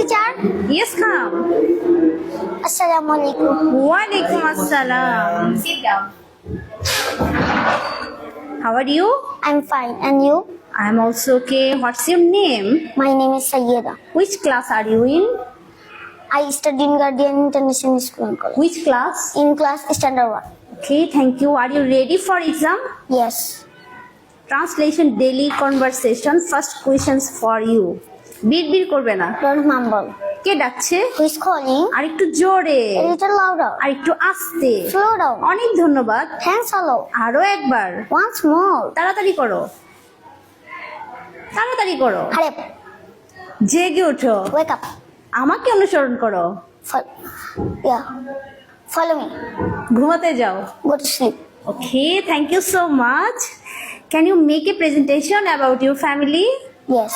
teacher. Yes, come. Assalamualaikum. Walaikum assalam. Sit down. How are you? I'm fine. And you? I'm also okay. What's your name? My name is Sayyeda. Which class are you in? I study in Guardian International School and College. Which class? In class standard 1. Okay, thank you. Are you ready for exam? Yes. Translation daily conversation. First questions for you. বিড় বিড় করবে না। Don't mumble. কে ডাকছে? Who is calling? আর একটু জোরে, A little louder. আর একটু আস্তে। Slow down. অনেক ধন্যবাদ। Thanks hello. আরো একবার। Once more. তাড়াতাড়ি করো, তাড়াতাড়ি করো। Hurry up. জেগে ওঠো, Wake up. আমাকে অনুসরণ করো। Yeah. Follow me. ঘুমাতে যাও। Go to sleep. Okay, thank you so much. Can you make a presentation about your family? Yes.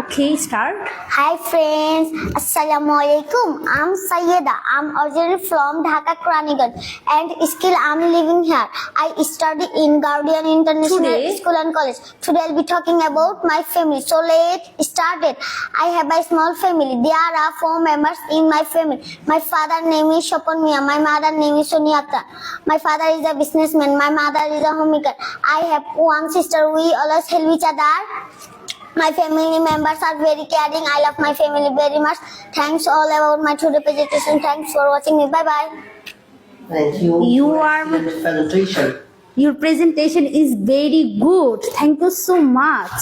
Okay, start. Hi friends, Assalamualaikum. I'm Sayyeda. I'm originally from Dhaka, Kraniganj, and still I'm living here. I study in Guardian International Today? School and College. Today I'll be talking about my family. So let's start it. I have a small family. There are 4 members in my family. My father name is Shopon Mia. My mother name is Sonia Akhtar. My father is a businessman. My mother is a homemaker. I have one sister. We always help each other. My family members are very caring. I love my family very much. Thanks all about my today presentation. Thanks for watching me. Bye bye. Thank you. You for are- excellent presentation. Your presentation is very good. Thank you so much.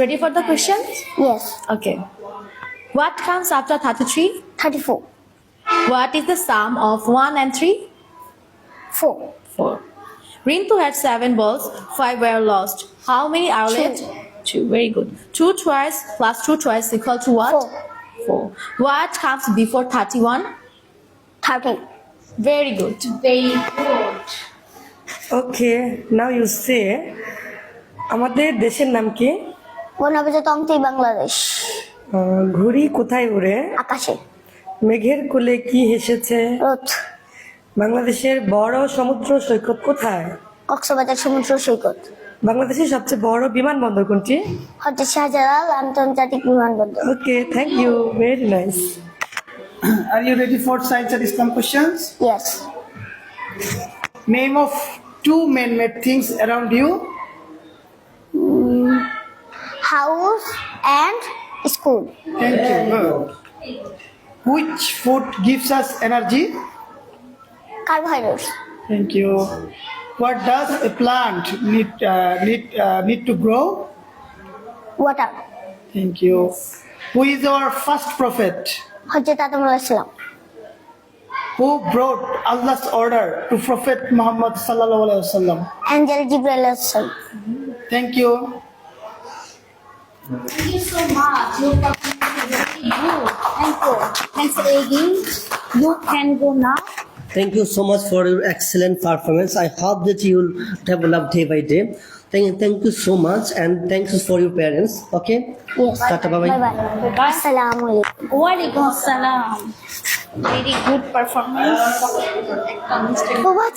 Ready for the questions? Yes. Okay. What comes after 33? 34. What is the sum of 1 and 3? 4. 4. Rintu had 7 balls, 5 were lost. How many are Two. left? 2. Very good. 2 twice plus 2 twice equal to what? 4. 4. What comes before 31? 30. Very good. Very good. Okay, now you say আমাদের দেশের নাম কি? গণপ্রজাতন্ত্রী বাংলাদেশ। ঘুড়ি কোথায় উড়ে? আকাশে। মেঘের কোলে কি হেসেছে? রোদ। বাংলাদেশের বড় সমুদ্র সৈকত কোথায়? কক্সবাজার সমুদ্র সৈকত। বাংলাদেশের সবচেয়ে বড় বিমানবন্দর কোনটি? হজরত শাহজালাল আন্তর্জাতিক বিমানবন্দর। Okay, thank you, very nice. Are you ready for science and Islam questions? Yes. Name of 2 man-made things around you. House and school. Thank you. Good. Which food gives us energy? Carbohydrates. Thank you. What does a plant need to grow? Water. Thank you. Who is our first prophet? হজরত আদম আলাইহিস সালাম। Who brought Allah's order to Prophet Muhammad sallallahu alaihi wasallam? Angel Jibril আলাইহিস সালাম। Thank you. Thank you so much. Your performance is very good. Thank you. Thanks again. You can go now. Thank you so much for your excellent performance. I hope that you will develop day by day. Thank you so much, and thanks for your parents. Okay. Yes. Tata, bye-bye. Bye bye. Assalamu alaikum. Walaikum assalam. Very good performance. For what?